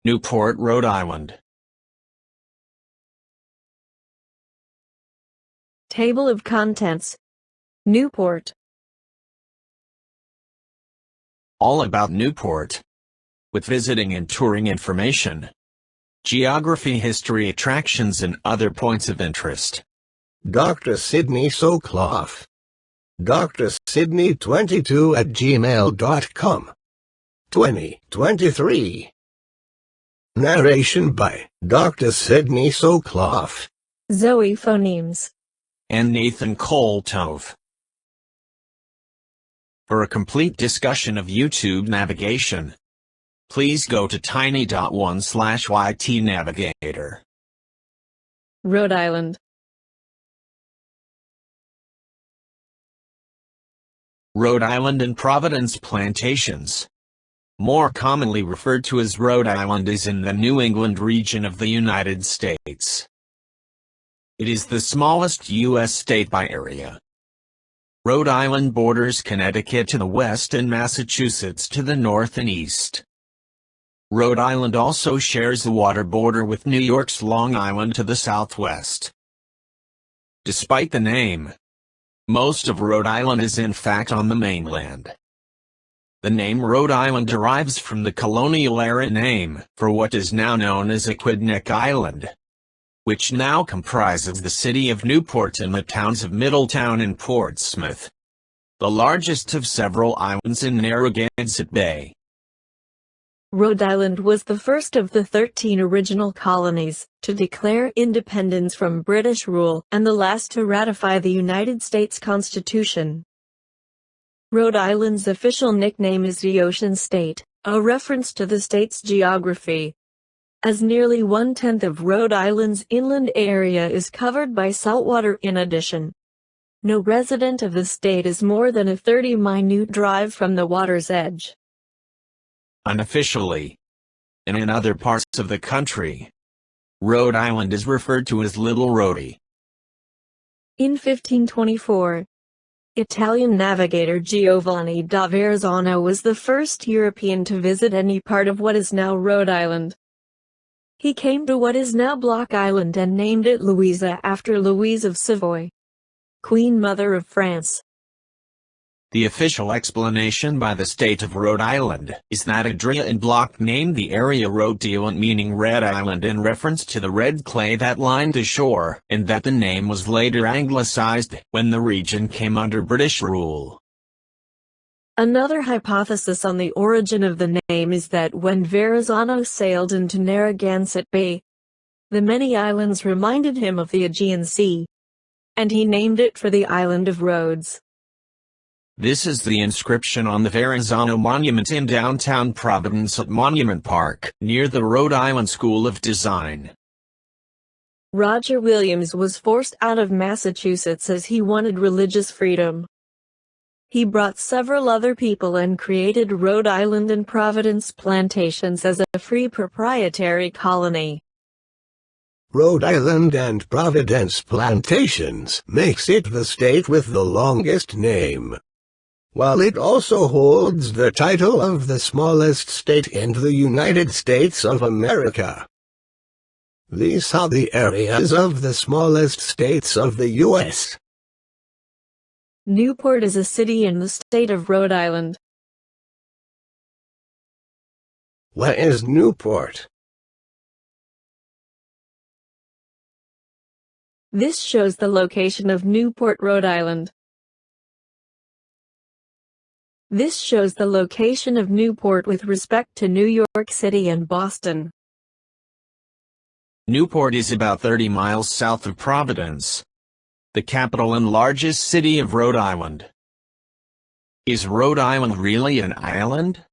Newport, Rhode Island. Table of contents. Newport. All about Newport. With visiting and touring information. Geography, history, attractions and other points of interest. Dr. Sydney Soclof. Dr. Sydney22@gmail.com. 2023. Narration by Dr. Sydney Soclof. Zoe Phonemes. And Nathan Koltove. For a complete discussion of YouTube navigation, please go to tiny.1/ytnavigator. Rhode Island. Rhode Island and Providence plantations. More commonly referred to as Rhode Island, is in the New England region of the United States. It is the smallest U.S. state by area. Rhode Island borders Connecticut to the west and Massachusetts to the north and east. Rhode Island also shares a water border with New York's Long Island to the southwest. Despite the name, most of Rhode Island is in fact on the mainland. The name Rhode Island derives from the colonial-era name for what is now known as Aquidneck Island, which now comprises the city of Newport and the towns of Middletown and Portsmouth, the largest of several islands in Narragansett Bay. Rhode Island was the first of the 13 original colonies to declare independence from British rule and the last to ratify the United States Constitution. Rhode Island's official nickname is the Ocean State, a reference to the state's geography, as nearly 1/10 of Rhode Island's inland area is covered by saltwater. In addition, no resident of the state is more than a 30-minute drive from the water's edge. Unofficially, and in other parts of the country, Rhode Island is referred to as Little Rhodey. In 1524, Italian navigator Giovanni da Verrazzano was the first European to visit any part of what is now Rhode Island. He came to what is now Block Island and named it Louisa after Louise of Savoy, Queen Mother of France. The official explanation by the state of Rhode Island is that Adria and Block named the area Rhode Island, meaning Red Island, in reference to the red clay that lined the shore, and that the name was later anglicized when the region came under British rule. Another hypothesis on the origin of the name is that when Verrazzano sailed into Narragansett Bay, the many islands reminded him of the Aegean Sea, and he named it for the island of Rhodes. This is the inscription on the Verrazzano Monument in downtown Providence at Monument Park, near the Rhode Island School of Design. Roger Williams was forced out of Massachusetts as he wanted religious freedom. He brought several other people and created Rhode Island and Providence plantations as a free proprietary colony. Rhode Island and Providence plantations makes it the state with the longest name, while it also holds the title of the smallest state in the United States of America. These are the areas of the smallest states of the U.S. Newport is a city in the state of Rhode Island. Where is Newport? This shows the location of Newport, Rhode Island. This shows the location of Newport with respect to New York City and Boston. Newport is about 30 miles south of Providence, the capital and largest city of Rhode Island. Is Rhode Island really an island?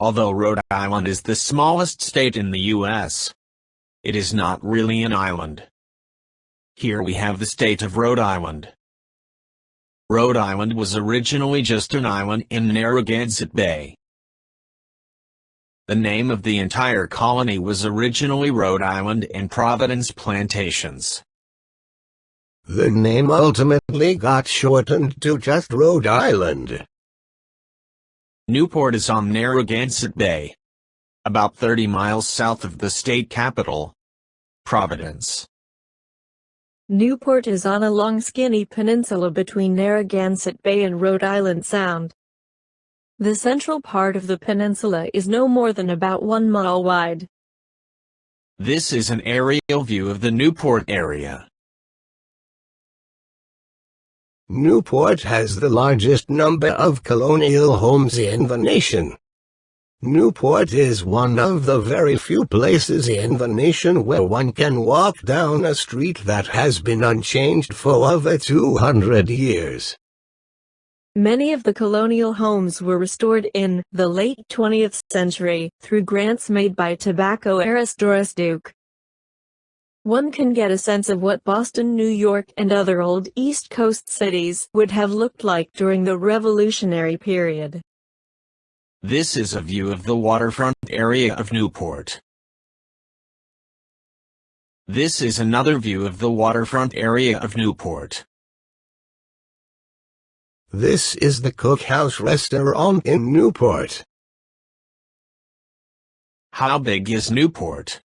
Although Rhode Island is the smallest state in the U.S., it is not really an island. Here we have the state of Rhode Island. Rhode Island was originally just an island in Narragansett Bay. The name of the entire colony was originally Rhode Island and Providence Plantations. The name ultimately got shortened to just Rhode Island. Newport is on Narragansett Bay, about 30 miles south of the state capital, Providence. Newport is on a long skinny peninsula between Narragansett Bay and Rhode Island Sound. The central part of the peninsula is no more than about 1 mile wide. This is an aerial view of the Newport area. Newport has the largest number of colonial homes in the nation. Newport is one of the very few places in the nation where one can walk down a street that has been unchanged for over 200 years. Many of the colonial homes were restored in the late 20th century through grants made by tobacco heiress Doris Duke. One can get a sense of what Boston, New York, and other old East Coast cities would have looked like during the Revolutionary period. This is a view of the waterfront area of Newport. This is another view of the waterfront area of Newport. This is the Cookhouse restaurant in Newport. How big is Newport?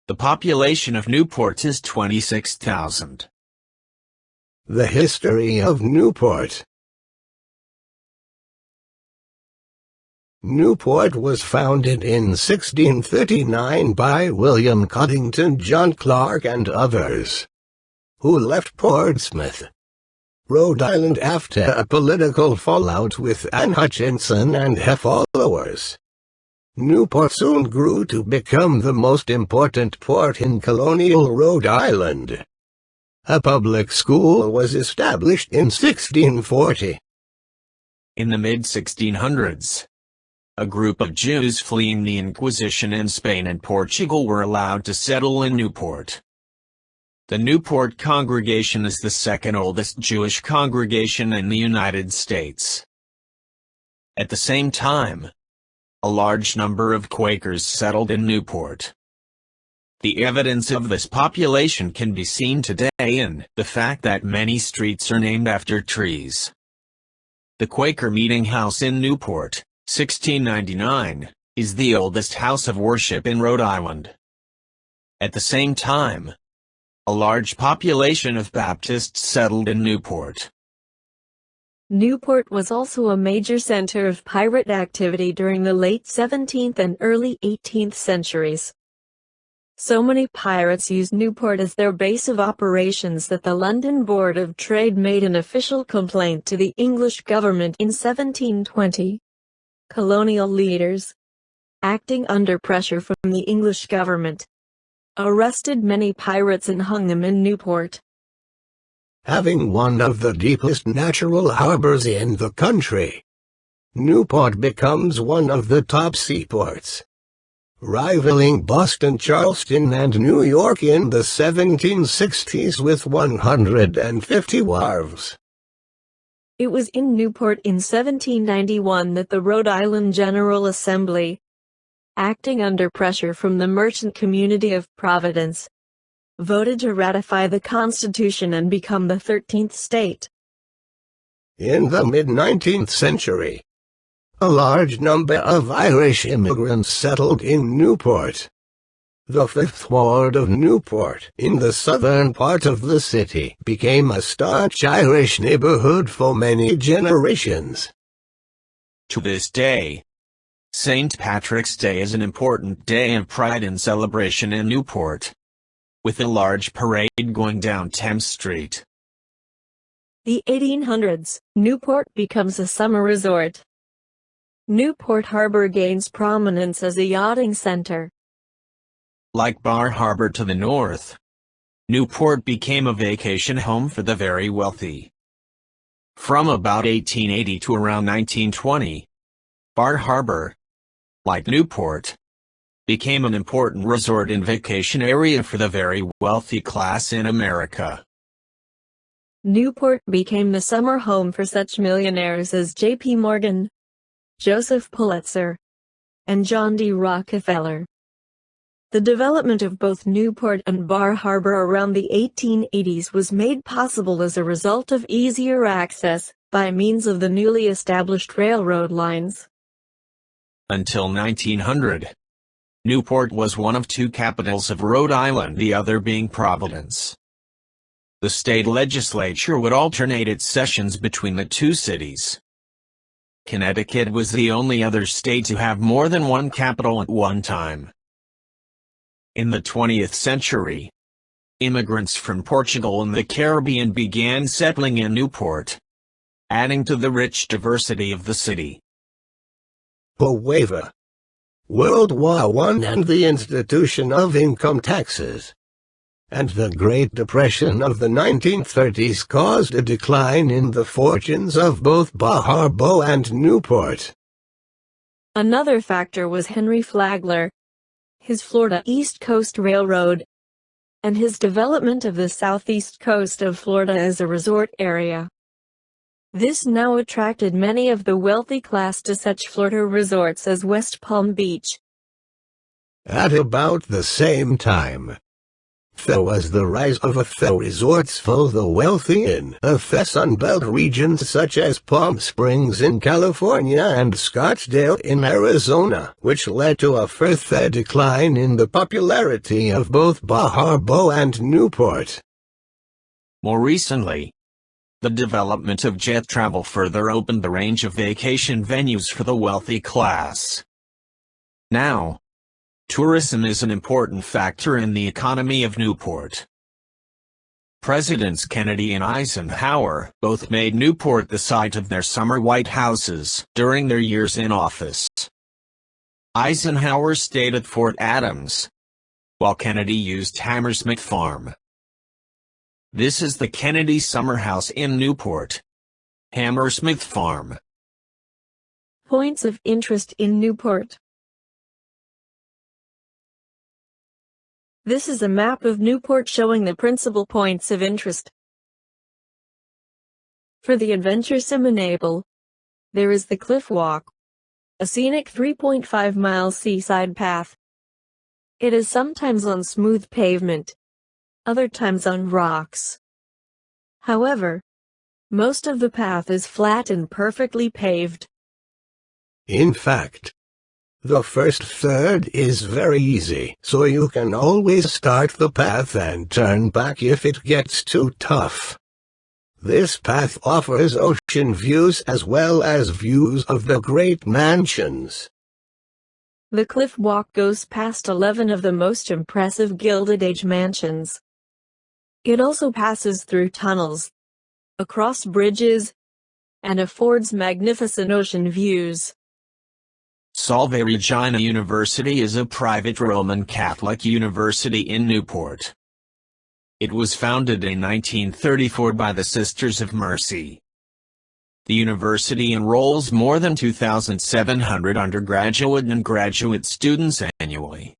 The population of Newport is 26,000. The history of Newport. Newport was founded in 1639 by William Coddington, John Clark, and others, who left Portsmouth, Rhode Island after a political fallout with Anne Hutchinson and her followers. Newport soon grew to become the most important port in colonial Rhode Island. A public school was established in 1640. In the mid-1600s, a group of Jews fleeing the Inquisition in Spain and Portugal were allowed to settle in Newport. The Newport congregation is the second oldest Jewish congregation in the United States. At the same time, a large number of Quakers settled in Newport. The evidence of this population can be seen today in the fact that many streets are named after trees. The Quaker Meeting House in Newport, 1699, is the oldest house of worship in Rhode Island. At the same time, a large population of Baptists settled in Newport. Newport was also a major center of pirate activity during the late 17th and early 18th centuries. So many pirates used Newport as their base of operations that the London Board of Trade made an official complaint to the English government in 1720. Colonial leaders, acting under pressure from the English government, arrested many pirates and hung them in Newport. Having one of the deepest natural harbors in the country, Newport becomes one of the top seaports, rivaling Boston, Charleston, and New York in the 1760s with 150 wharves. It was in Newport in 1791 that the Rhode Island General Assembly, acting under pressure from the merchant community of Providence, voted to ratify the Constitution and become the 13th state. In the mid-19th century, a large number of Irish immigrants settled in Newport. The Fifth Ward of Newport, in the southern part of the city, became a staunch Irish neighborhood for many generations. To this day, St. Patrick's Day is an important day of pride and celebration in Newport, with a large parade going down Thames Street. The 1800s, Newport becomes a summer resort. Newport Harbor gains prominence as a yachting center. Like Bar Harbor to the north, Newport became a vacation home for the very wealthy. From about 1880 to around 1920, Bar Harbor, like Newport, became an important resort and vacation area for the very wealthy class in America. Newport became the summer home for such millionaires as J.P. Morgan, Joseph Pulitzer, and John D. Rockefeller. The development of both Newport and Bar Harbor around the 1880s was made possible as a result of easier access by means of the newly established railroad lines. Until 1900, Newport was one of two capitals of Rhode Island, the other being Providence. The state legislature would alternate its sessions between the two cities. Connecticut was the only other state to have more than one capital at one time. In the 20th century, immigrants from Portugal and the Caribbean began settling in Newport, adding to the rich diversity of the city. However, World War I and the institution of income taxes, and the Great Depression of the 1930s caused a decline in the fortunes of both Bar Harbor and Newport. Another factor was Henry Flagler, his Florida East Coast Railroad, and his development of the southeast coast of Florida as a resort area. This now attracted many of the wealthy class to such Florida resorts as West Palm Beach. At about the same time, there was the rise of the resorts for the wealthy in the Sunbelt regions such as Palm Springs in California and Scottsdale in Arizona, which led to a further decline in the popularity of both Bar Harbor and Newport. More recently, the development of jet travel further opened the range of vacation venues for the wealthy class. Now, tourism is an important factor in the economy of Newport. Presidents Kennedy and Eisenhower both made Newport the site of their summer White Houses during their years in office. Eisenhower stayed at Fort Adams, while Kennedy used Hammersmith Farm. This is the Kennedy Summer House in Newport, Hammersmith Farm. Points of interest in Newport. This is a map of Newport showing the principal points of interest. For the adventuresome and able, there is the Cliff Walk, a scenic 3.5-mile seaside path. It is sometimes on smooth pavement, other times on rocks. However, most of the path is flat and perfectly paved. In fact, the first third is very easy, so you can always start the path and turn back if it gets too tough. This path offers ocean views as well as views of the great mansions. The Cliff Walk goes past 11 of the most impressive Gilded Age mansions. It also passes through tunnels, across bridges, and affords magnificent ocean views. Salve Regina University is a private Roman Catholic university in Newport. It was founded in 1934 by the Sisters of Mercy. The university enrolls more than 2,700 undergraduate and graduate students annually.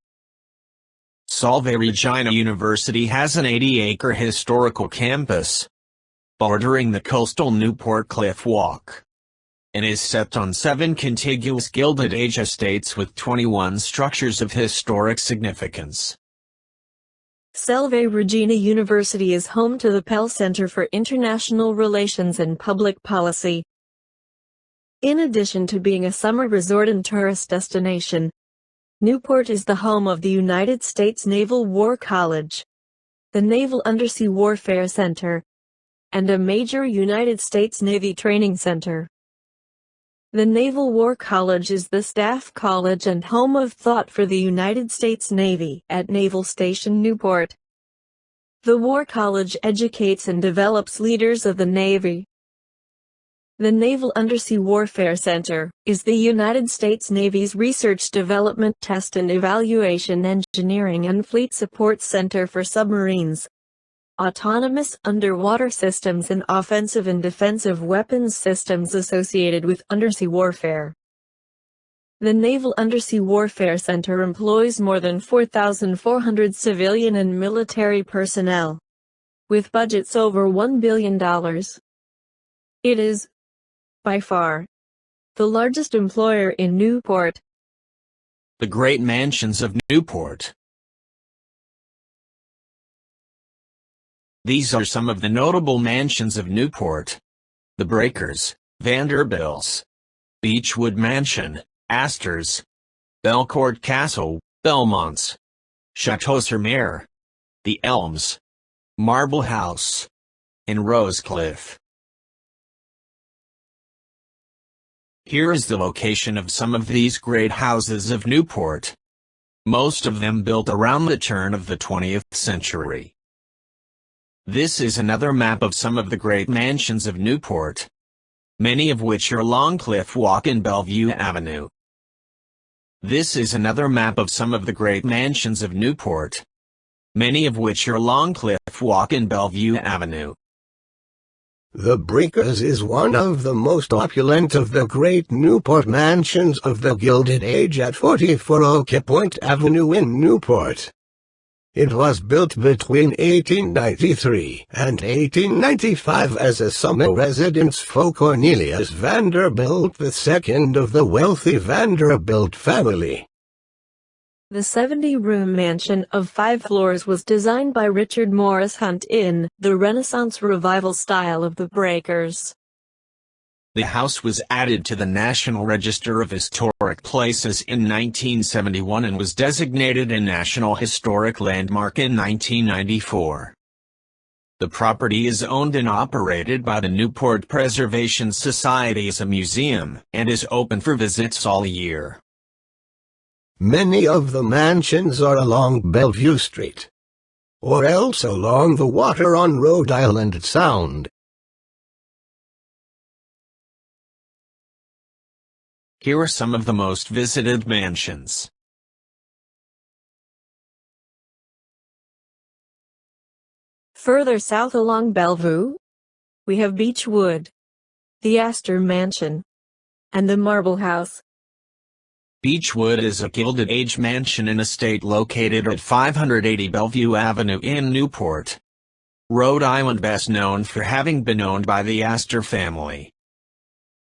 Salve Regina University has an 80-acre historical campus, bordering the coastal Newport Cliff Walk, and is set on 7 contiguous Gilded Age estates with 21 structures of historic significance. Salve Regina University is home to the Pell Center for International Relations and Public Policy. In addition to being a summer resort and tourist destination, Newport is the home of the United States Naval War College, the Naval Undersea Warfare Center, and a major United States Navy training center. The Naval War College is the staff college and home of thought for the United States Navy at Naval Station Newport. The War College educates and develops leaders of the Navy. The Naval Undersea Warfare Center is the United States Navy's Research Development Test and Evaluation Engineering and Fleet Support Center for submarines, autonomous underwater systems and offensive and defensive weapons systems associated with undersea warfare. The Naval Undersea Warfare Center employs more than 4,400 civilian and military personnel, with budgets over $1 billion. It is, by far, the largest employer in Newport. The Great Mansions of Newport. These are some of the notable mansions of Newport, The Breakers, Vanderbilts, Beechwood Mansion, Astors, Belcourt Castle, Belmonts, Chateau-sur-Mer, the Elms, Marble House, and Rosecliff. Here is the location of some of these great houses of Newport. Most of them built around the turn of the 20th century. This is another map of some of the great mansions of Newport, many of which are along Cliff Walk and Bellevue Avenue. This is another map of some of the great mansions of Newport, many of which are along Cliff Walk and Bellevue Avenue. The Breakers is one of the most opulent of the great Newport mansions of the Gilded Age at 44 Oak Point Avenue in Newport. It was built between 1893 and 1895 as a summer residence for Cornelius Vanderbilt II of the wealthy Vanderbilt family. The 70-room mansion of 5 floors was designed by Richard Morris Hunt in the Renaissance Revival style of the Breakers. The house was added to the National Register of Historic Places in 1971 and was designated a National Historic Landmark in 1994. The property is owned and operated by the Newport Preservation Society as a museum and is open for visits all year. Many of the mansions are along Bellevue Street, or else along the water on Rhode Island Sound. Here are some of the most visited mansions. Further south along Bellevue, we have Beechwood, the Astor Mansion, and the Marble House. Beechwood is a Gilded Age mansion and estate located at 580 Bellevue Avenue in Newport, Rhode Island, best known for having been owned by the Astor family.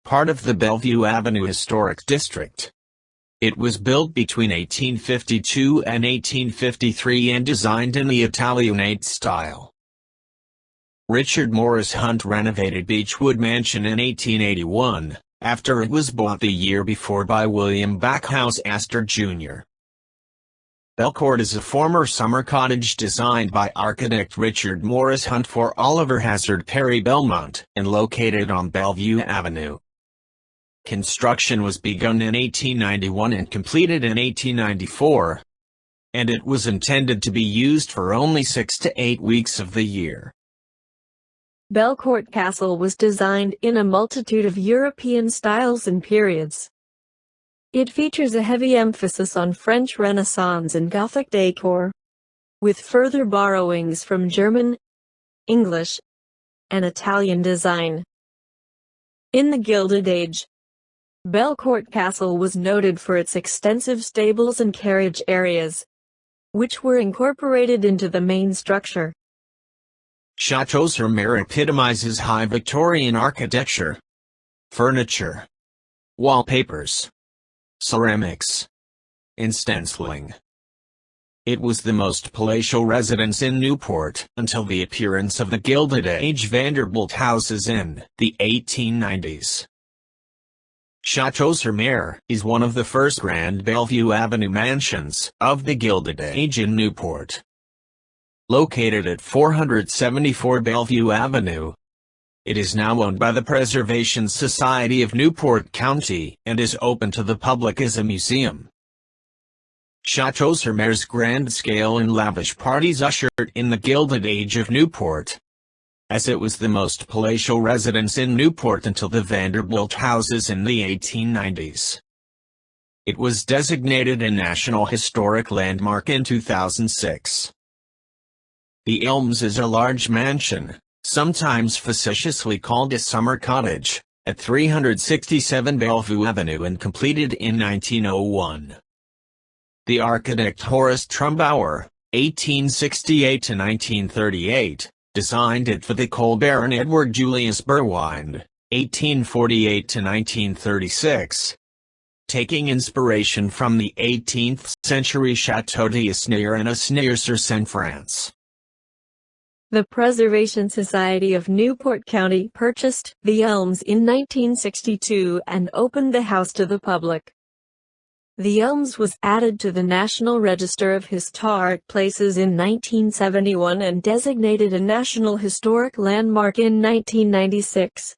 Part of the Bellevue Avenue Historic District. It was built between 1852 and 1853 and designed in the Italianate style. Richard Morris Hunt renovated Beechwood Mansion in 1881. After it was bought the year before by William Backhouse Astor Jr. Belcourt is a former summer cottage designed by architect Richard Morris Hunt for Oliver Hazard Perry Belmont and located on Bellevue Avenue. Construction was begun in 1891 and completed in 1894, and it was intended to be used for only 6 to 8 weeks of the year. Belcourt Castle was designed in a multitude of European styles and periods. It features a heavy emphasis on French Renaissance and Gothic decor, with further borrowings from German, English, and Italian design. In the Gilded Age, Belcourt Castle was noted for its extensive stables and carriage areas, which were incorporated into the main structure. Chateau-sur-Mer epitomizes high Victorian architecture, furniture, wallpapers, ceramics, and stenciling. It was the most palatial residence in Newport until the appearance of the Gilded Age Vanderbilt houses in the 1890s. Chateau-sur-Mer is one of the first grand Bellevue Avenue mansions of the Gilded Age in Newport. Located at 474 Bellevue Avenue, it is now owned by the Preservation Society of Newport County and is open to the public as a museum. Chateau-sur-Mer's grand scale and lavish parties ushered in the Gilded Age of Newport, as it was the most palatial residence in Newport until the Vanderbilt houses in the 1890s. It was designated a National Historic Landmark in 2006. The Elms is a large mansion, sometimes facetiously called a summer cottage, at 367 Bellevue Avenue and completed in 1901. The architect Horace Trumbauer, 1868–1938, designed it for the Colbert and Edward Julius Berwind, 1848–1936, taking inspiration from the 18th-century Château d'Asnières and Asnières-sur-Seine, France. The Preservation Society of Newport County purchased the Elms in 1962 and opened the house to the public. The Elms was added to the National Register of Historic Places in 1971 and designated a National Historic Landmark in 1996.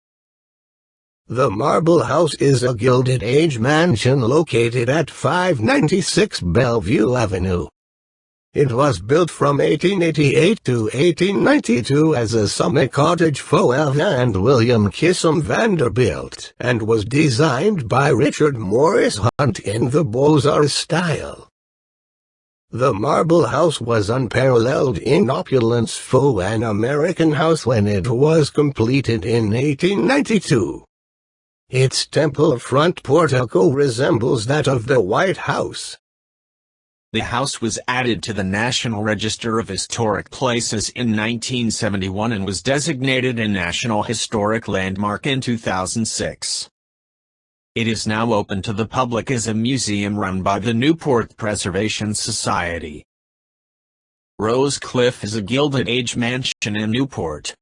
The Marble House is a Gilded Age mansion located at 596 Bellevue Avenue. It was built from 1888 to 1892 as a summer cottage for Eva and William Kissam Vanderbilt, and was designed by Richard Morris Hunt in the Beaux-Arts style. The Marble House was unparalleled in opulence for an American house when it was completed in 1892. Its temple front portico resembles that of the White House. The house was added to the National Register of Historic Places in 1971 and was designated a National Historic Landmark in 2006. It is now open to the public as a museum run by the Newport Preservation Society. Rose Cliff is a Gilded Age mansion in Newport,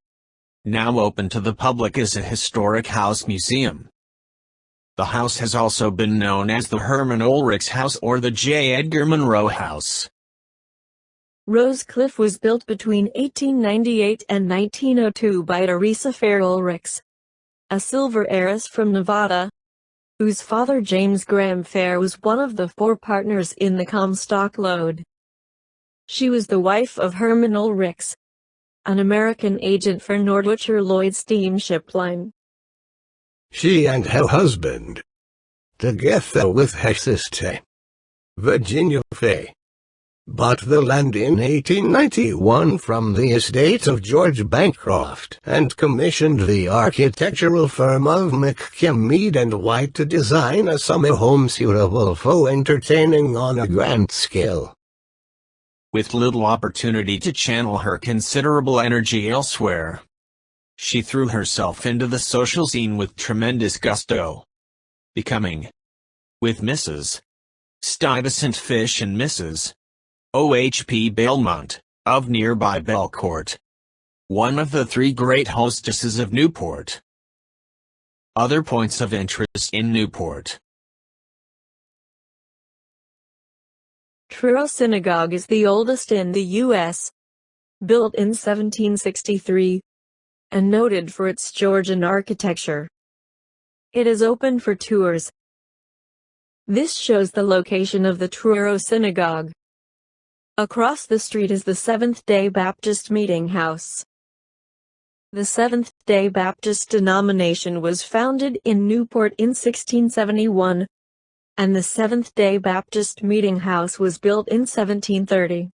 now open to the public as a historic house museum. The house has also been known as the Herman Ulrichs House or the J. Edgar Monroe House. Rose Cliff was built between 1898 and 1902 by Teresa Fair Ulrichs, a silver heiress from Nevada, whose father James Graham Fair was one of the 4 partners in the Comstock Lode. She was the wife of Herman Ulrichs, an American agent for Nordwitcher Lloyd Steamship Line. She and her husband, together with her sister, Virginia Fay, bought the land in 1891 from the estate of George Bancroft and commissioned the architectural firm of McKim, Mead & White to design a summer home suitable for entertaining on a grand scale. With little opportunity to channel her considerable energy elsewhere, she threw herself into the social scene with tremendous gusto, becoming, with Mrs. Stuyvesant Fish and Mrs. O.H.P. Belmont, of nearby Belcourt, one of the 3 great hostesses of Newport. Other points of interest in Newport. Truro Synagogue is the oldest in the U.S., built in 1763. And noted for its Georgian architecture. It is open for tours. This shows the location of the Truro Synagogue. Across the street is the Seventh-day Baptist Meeting House. The Seventh-day Baptist denomination was founded in Newport in 1671, and the Seventh-day Baptist Meeting House was built in 1730.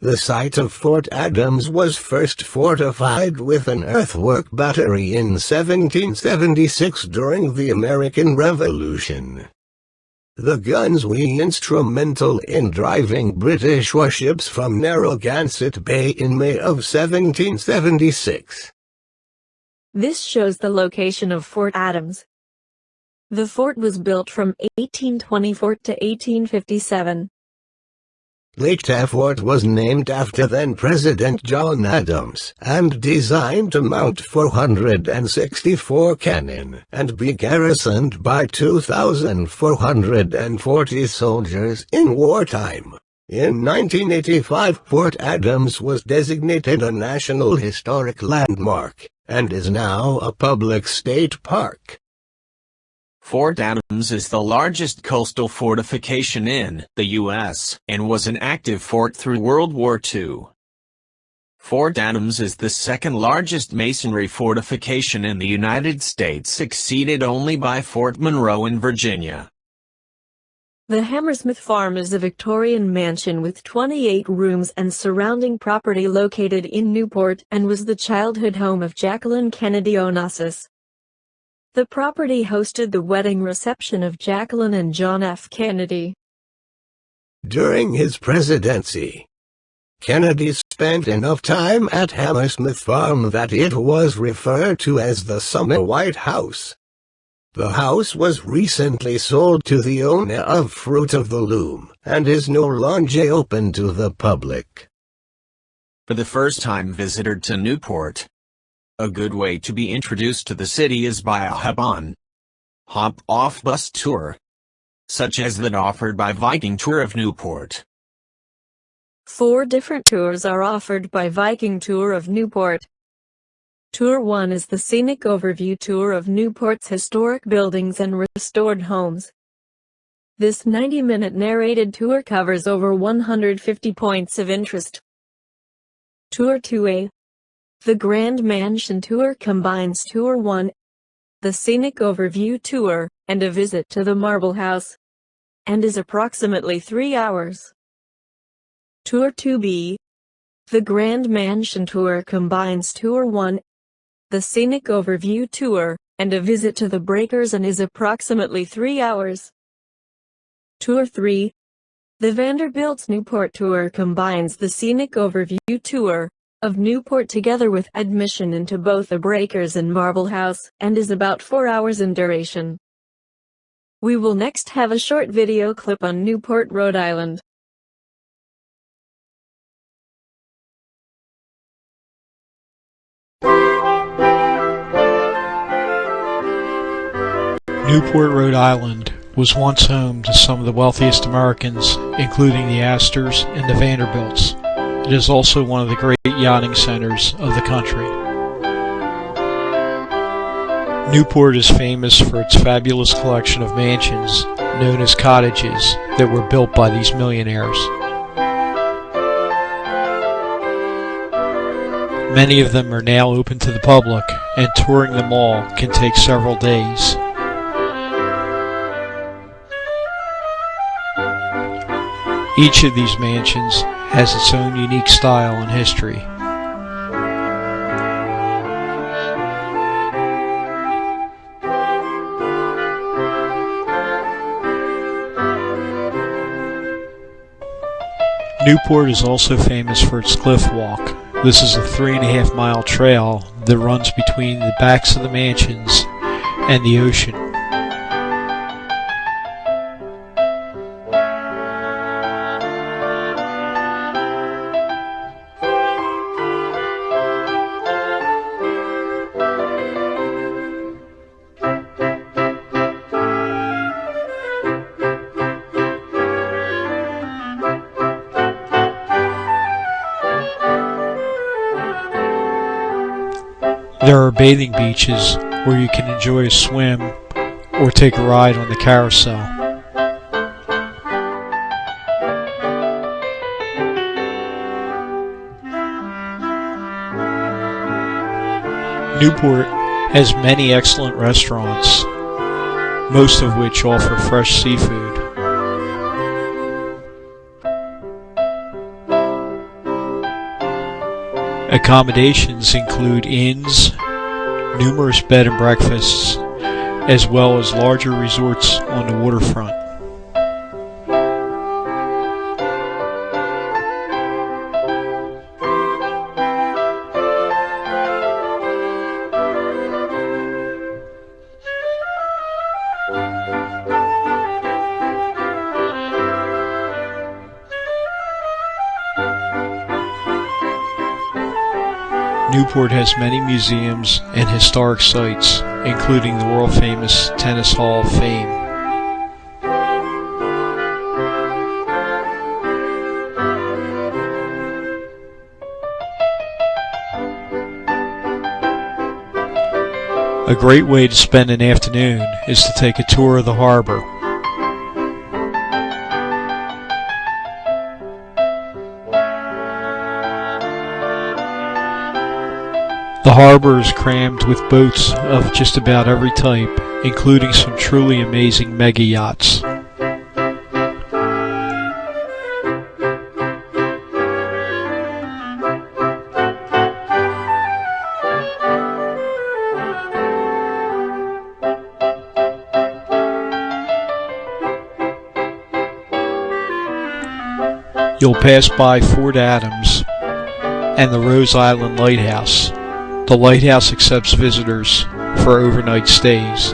The site of Fort Adams was first fortified with an earthwork battery in 1776 during the American Revolution. The guns were instrumental in driving British warships from Narragansett Bay in May of 1776. This shows the location of Fort Adams. The fort was built from 1824 to 1857. Lake Fort was named after then-President John Adams, and designed to mount 464 cannon, and be garrisoned by 2,440 soldiers in wartime. In 1985, Fort Adams was designated a National Historic Landmark, and is now a public state park. Fort Adams is the largest coastal fortification in the U.S. and was an active fort through World War II. Fort Adams is the second largest masonry fortification in the United States, succeeded only by Fort Monroe in Virginia. The Hammersmith Farm is a Victorian mansion with 28 rooms and surrounding property located in Newport and was the childhood home of Jacqueline Kennedy Onassis. The property hosted the wedding reception of Jacqueline and John F. Kennedy. During his presidency, Kennedy spent enough time at Hammersmith Farm that it was referred to as the Summer White House. The house was recently sold to the owner of Fruit of the Loom, and is no longer open to the public. For the first-time visitor to Newport, a good way to be introduced to the city is by a hop-on, hop-off bus tour, such as that offered by Viking Tour of Newport. 4 different tours are offered by Viking Tour of Newport. Tour 1 is the Scenic Overview Tour of Newport's historic buildings and restored homes. This 90-minute narrated tour covers over 150 points of interest. Tour 2A. The Grand Mansion Tour combines Tour 1, the Scenic Overview Tour, and a visit to the Marble House, and is approximately 3 hours. Tour 2B. The Grand Mansion Tour combines Tour 1, the Scenic Overview Tour, and a visit to the breakers and is approximately 3 hours. Tour 3. The Vanderbilt's Newport Tour combines the Scenic Overview Tour of Newport together with admission into both the breakers and Marble House, and is about 4 hours in duration. We will next have a short video clip on Newport, Rhode Island. Newport, Rhode Island was once home to some of the wealthiest Americans, including the Astors and the Vanderbilts. It is also one of the great yachting centers of the country. Newport is famous for its fabulous collection of mansions, known as cottages, that were built by these millionaires. Many of them are now open to the public, and touring them all can take several days. Each of these mansions has its own unique style and history. Newport is also famous for its cliff walk. This is a 3.5-mile trail that runs between the backs of the mansions and the ocean. There are bathing beaches where you can enjoy a swim or take a ride on the carousel. Newport has many excellent restaurants, most of which offer fresh seafood. Accommodations include inns, numerous bed and breakfasts, as well as larger resorts on the waterfront. Newport has many museums and historic sites, including the world-famous Tennis Hall of Fame. A great way to spend an afternoon is to take a tour of the harbor. The harbor is crammed with boats of just about every type, including some truly amazing mega yachts. You'll pass by Fort Adams and the Rhode Island Lighthouse. The lighthouse accepts visitors for overnight stays.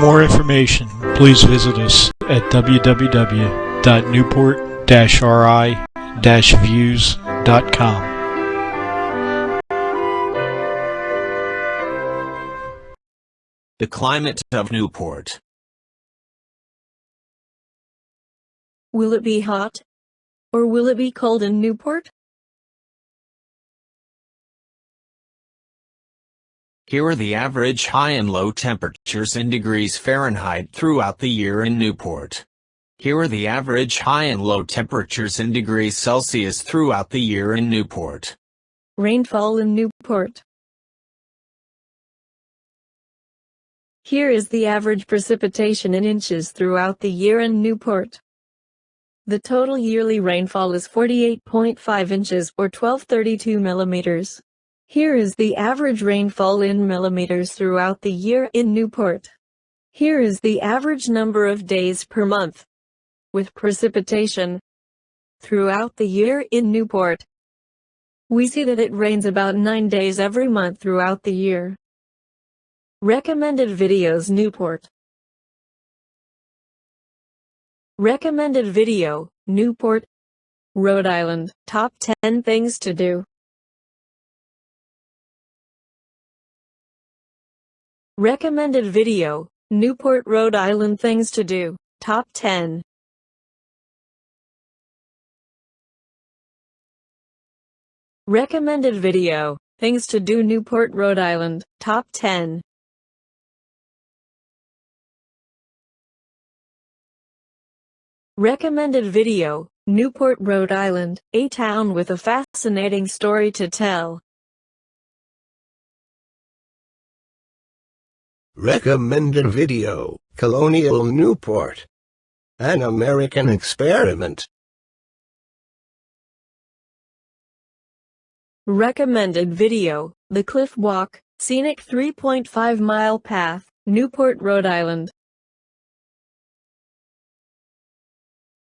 more information, please visit us at www.newport-ri-views.com. The climate of Newport. Will it be hot? Or will it be cold in Newport? Here are the average high and low temperatures in degrees Fahrenheit throughout the year in Newport. Here are the average high and low temperatures in degrees Celsius throughout the year in Newport. Rainfall in Newport. Here is the average precipitation in inches throughout the year in Newport. The total yearly rainfall is 48.5 inches or 1232 millimeters. Here is the average rainfall in millimeters throughout the year in Newport. Here is the average number of days per month with precipitation throughout the year in Newport. We see that it rains about 9 days every month throughout the year. Recommended videos Newport. Recommended video, Newport, Rhode Island, Top 10 Things to Do. Recommended video, Newport, Rhode Island Things to Do, Top 10. Recommended video, Things to Do Newport, Rhode Island, Top 10. Recommended video, Newport, Rhode Island, a town with a fascinating story to tell. Recommended video, Colonial Newport. An American Experiment. Recommended video, The Cliff Walk, Scenic 3.5-mile path, Newport, Rhode Island.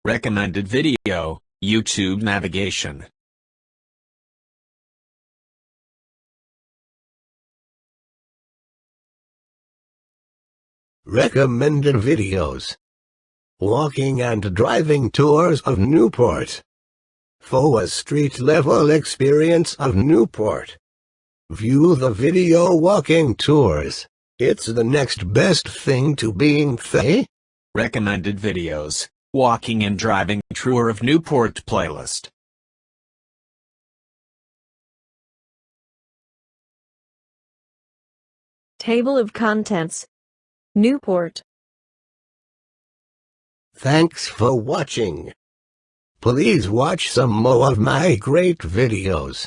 Recommended video, YouTube navigation. Recommended videos. Walking and driving tours of Newport. For a street-level experience of Newport. View the video walking tours. It's the next best thing to being Thay. Recommended videos, walking and driving tour of Newport playlist. Table of contents. Newport. Thanks for watching. Please watch some more of my great videos.